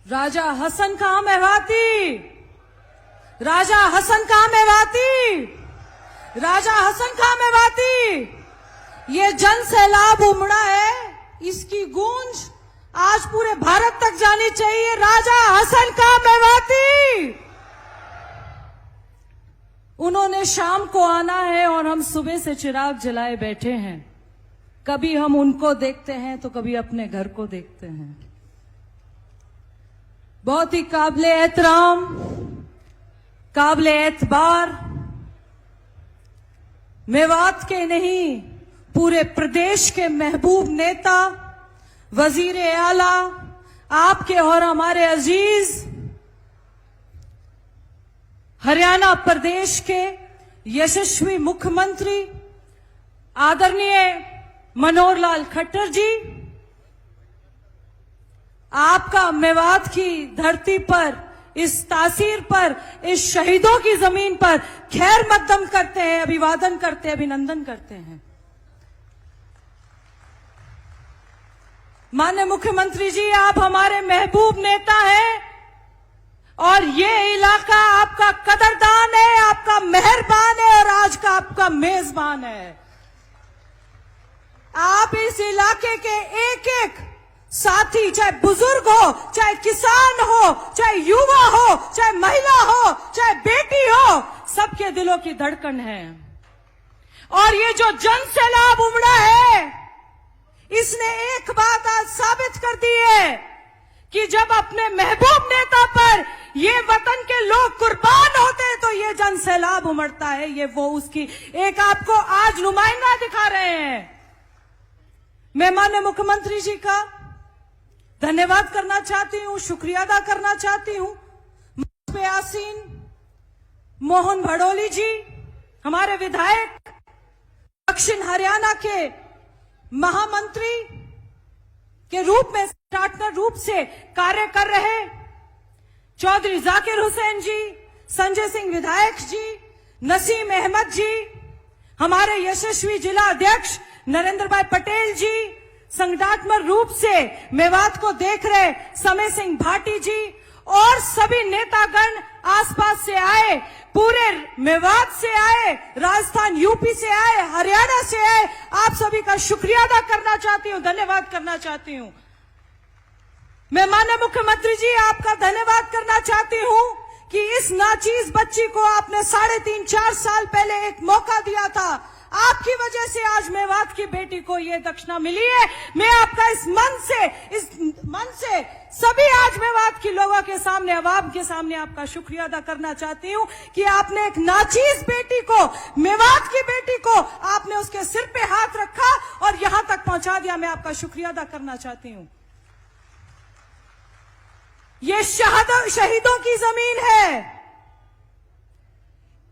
राजा हसन खां मेवाती, राजा हसन खां मेवाती, राजा हसन खां मेवाती। ये जन सैलाब उमड़ा है, इसकी गूंज आज पूरे भारत तक जानी चाहिए। राजा हसन खां मेवाती। उन्होंने शाम को आना है और हम सुबह से चिराग जलाए बैठे हैं। कभी हम उनको देखते हैं तो कभी अपने घर को देखते हैं। बहुत ही काबिले एहतराम, काबिले एतबार, मेवात के नहीं पूरे प्रदेश के महबूब नेता, वजीर आला, आपके और हमारे अजीज हरियाणा प्रदेश के यशस्वी मुख्यमंत्री आदरणीय मनोहर लाल खट्टर जी, आपका मेवात की धरती पर, इस तासीर पर, इस शहीदों की जमीन पर खैर मकदम करते हैं, अभिवादन करते हैं, अभिनंदन करते हैं। माननीय मुख्यमंत्री जी, आप हमारे महबूब नेता हैं और ये इलाका आपका कदरदान है, आपका मेहरबान है और आज का आपका मेजबान है। आप इस इलाके के एक एक साथी, चाहे बुजुर्ग हो, चाहे किसान हो, चाहे युवा हो, चाहे महिला हो, चाहे बेटी हो, सबके दिलों की धड़कन है। और ये जो जन सैलाब उमड़ा है, इसने एक बात आज साबित कर दी है कि जब अपने महबूब नेता पर ये वतन के लोग कुर्बान होते हैं तो ये जन सैलाब उमड़ता है। ये वो उसकी एक आपको आज नुमाइंदा दिखा रहे हैं। मैं माननीय मुख्यमंत्री जी का धन्यवाद करना चाहती हूं, शुक्रिया अदा करना चाहती हूं। मंच पे आसीन मोहन भड़ोली जी, हमारे विधायक, दक्षिण हरियाणा के महामंत्री के रूप में, पार्टनर रूप से कार्य कर रहे चौधरी जाकिर हुसैन जी, संजय सिंह विधायक जी, नसीम अहमद जी, हमारे यशस्वी जिला अध्यक्ष नरेंद्र भाई पटेल जी, संगठनात्मक रूप से मेवात को देख रहे समय सिंह भाटी जी और सभी नेतागण आसपास से आए, पूरे मेवात से आए, राजस्थान यूपी से आए, हरियाणा से आए, आप सभी का शुक्रिया अदा करना चाहती हूं, धन्यवाद करना चाहती हूं। मैं माननीय मुख्यमंत्री जी आपका धन्यवाद करना चाहती हूं कि इस नाचीज बच्ची को आपने 3.5-4 साल पहले एक मौका दिया था। आपकी वजह से आज मेवात की बेटी को ये दक्षिणा मिली है। मैं आपका इस मन से सभी आज मेवात के लोगों के सामने, अवाम के सामने आपका शुक्रिया अदा करना चाहती हूं कि आपने एक नाचीज बेटी को, मेवात की बेटी को आपने उसके सिर पे हाथ रखा और यहां तक पहुंचा दिया। मैं आपका शुक्रिया अदा करना चाहती हूं। ये शहीदों की जमीन है,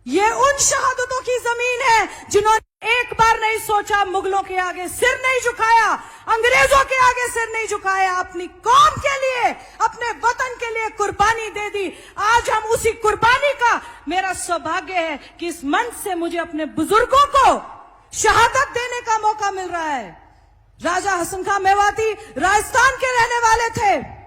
ये उन शहादतों की जमीन है जिन्होंने एक बार नहीं सोचा, मुगलों के आगे सिर नहीं झुकाया, अंग्रेजों के आगे सिर नहीं झुकाया, अपनी कौम के लिए, अपने वतन के लिए कुर्बानी दे दी। आज हम उसी कुर्बानी का, मेरा सौभाग्य है कि इस मंच से मुझे अपने बुजुर्गों को शहादत देने का मौका मिल रहा है। राजा हसन खां मेवाती राजस्थान के रहने वाले थे।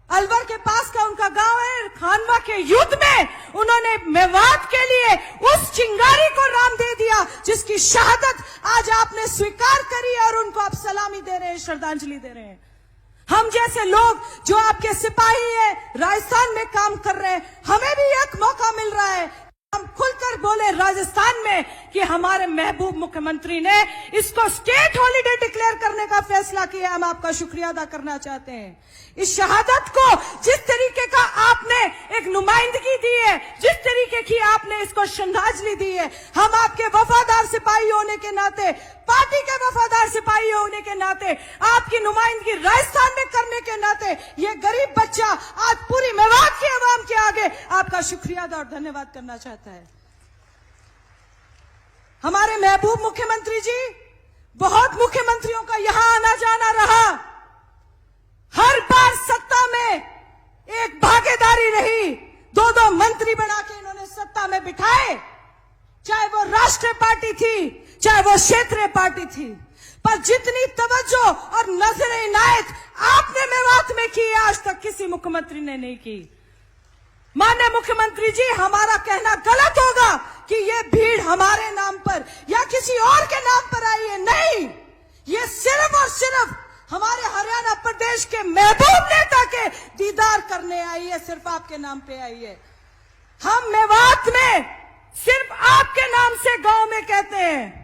अलवर के पास का उनका गांव है। खानवा के युद्ध में उन्होंने मेवात के लिए उस चिंगारी को राम दे दिया जिसकी शहादत आज आपने स्वीकार करी है और उनको आप सलामी दे रहे हैं, श्रद्धांजलि दे रहे हैं। हम जैसे लोग जो आपके सिपाही हैं, राजस्थान में काम कर रहे हैं, हमें भी एक मौका मिल रहा है, हम खुलकर बोले राजस्थान में कि हमारे महबूब मुख्यमंत्री ने इसको स्टेट हॉलिडे डिक्लेयर करने का फैसला किया। हम आपका शुक्रिया अदा करना चाहते हैं। इस शहादत को जिस तरीके का आपने एक नुमाइंदगी दी है, जिस तरीके की आपने इसको श्रद्धांजलि दी है, हम आपके वफादार सिपाही होने के नाते, पार्टी के वफादार सिपाही होने के नाते, आपकी नुमाइंदगी राजस्थान में करने के नाते, ये गरीब बच्चा आज पूरी मेवात के अवाम के आगे आपका शुक्रिया अदा और धन्यवाद करना चाहता है। हमारे महबूब मुख्यमंत्री जी, बहुत मुख्यमंत्रियों का यहां आना जाना रहा, हर बार सत्ता में एक भागीदारी रही, 2-2 मंत्री बना के इन्होंने सत्ता में बिठाए, चाहे वो राष्ट्रीय पार्टी थी, चाहे वो क्षेत्रीय पार्टी थी, पर जितनी तवज्जो और नजर इनायत आपने मेवात किसी मुख्यमंत्री ने नहीं की। माननीय मुख्यमंत्री जी, हमारा कहना गलत होगा कि ये भीड़ हमारे नाम पर या किसी और के नाम पर आई है। नहीं, ये सिर्फ और सिर्फ हमारे हरियाणा प्रदेश के महबूब नेता के दीदार करने आई है, सिर्फ आपके नाम पे आई है। हम मेवात में सिर्फ आपके नाम से गांव में कहते हैं।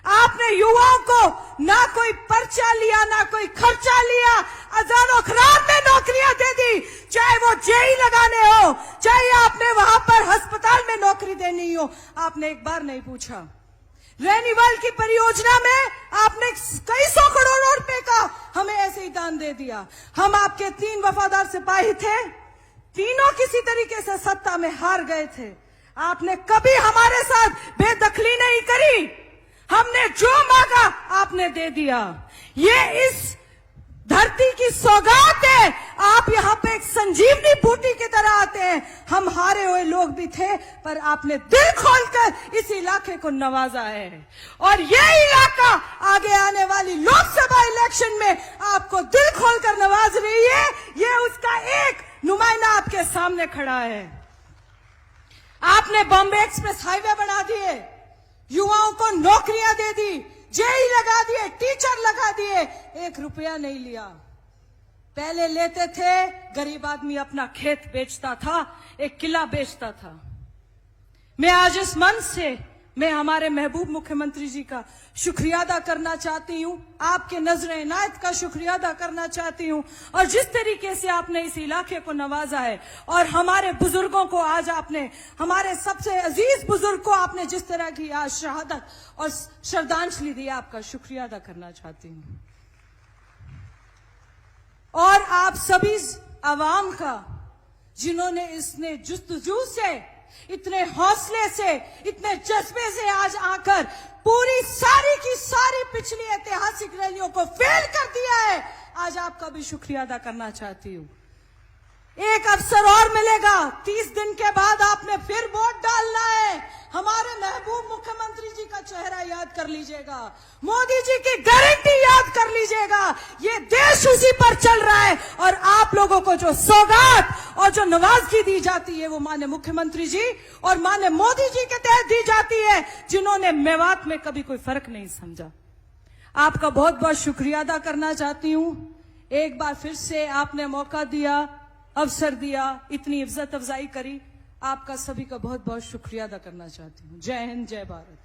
आपने युवाओं को ना कोई पर्चा लिया, ना कोई खर्चा लिया, हजारों खराब में नौकरियां दे दी, चाहे वो जेई लगाने हो, चाहे आपने वहां पर अस्पताल में नौकरी देनी हो। आपने एक बार नहीं पूछा। रेनीवाल की परियोजना में आपने कई सौ करोड़ रुपए का हमें ऐसे ही दान दे दिया। हम आपके 3 वफादार सिपाही थे, तीनों किसी तरीके से सत्ता में हार गए थे। आपने कभी हमारे साथ बेदखली नहीं करी। हमने जो मांगा आपने दे दिया। ये इस धरती की सौगात है। आप यहाँ पे एक संजीवनी बूटी की तरह आते हैं। हम हारे हुए लोग भी थे, पर आपने दिल खोलकर इस इलाके को नवाजा है। और ये इलाका आगे आने वाली लोकसभा इलेक्शन में आपको दिल खोलकर नवाज रही है। ये उसका एक नुमाइंदा आपके सामने खड़ा है। आपने बॉम्बे एक्सप्रेस हाईवे बना दिए, युवाओं को नौकरियां दे दी, जेई लगा दिए, टीचर लगा दिए, 1 रुपया नहीं लिया। पहले लेते थे, गरीब आदमी अपना खेत बेचता था, एक किला बेचता था। मैं आज इस मंच से मैं हमारे महबूब मुख्यमंत्री जी का शुक्रिया अदा करना चाहती हूं, आपके नजर इनायत का शुक्रिया अदा करना चाहती हूं। और जिस तरीके से आपने इस इलाके को नवाजा है और हमारे बुजुर्गों को आज आपने, हमारे सबसे अजीज बुजुर्ग को आपने जिस तरह की आज शहादत और श्रद्धांजलि दी, आपका शुक्रिया अदा करना चाहती हूं। और आप सभी आवाम का, जिन्होंने इसने जुस्तजू से, इतने हौसले से, इतने जज्बे से आज आकर पूरी सारी की सारी पिछली ऐतिहासिक रैलियों को फेल कर दिया है, आज आपका भी शुक्रिया अदा करना चाहती हूं। एक अवसर और मिलेगा, 30 दिन के बाद आपने फिर वोट डालना है। हमारे महबूब मुख्यमंत्री जी का चेहरा याद कर लीजिएगा, मोदी जी की गारंटी याद कर लीजिएगा। ये देश उसी पर चल रहा है और आप लोगों को जो सौगात और जो नवाजगी दी जाती है वो माननीय मुख्यमंत्री जी और माननीय मोदी जी के तहत दी जाती है, जिन्होंने मेवात में कभी कोई फर्क नहीं समझा। आपका बहुत बहुत शुक्रिया अदा करना चाहती हूं। एक बार फिर से आपने मौका दिया, अवसर दिया, इतनी इज्जत अफजाई करी, आपका सभी का बहुत बहुत शुक्रिया अदा करना चाहती हूँ। जय हिंद, जय भारत।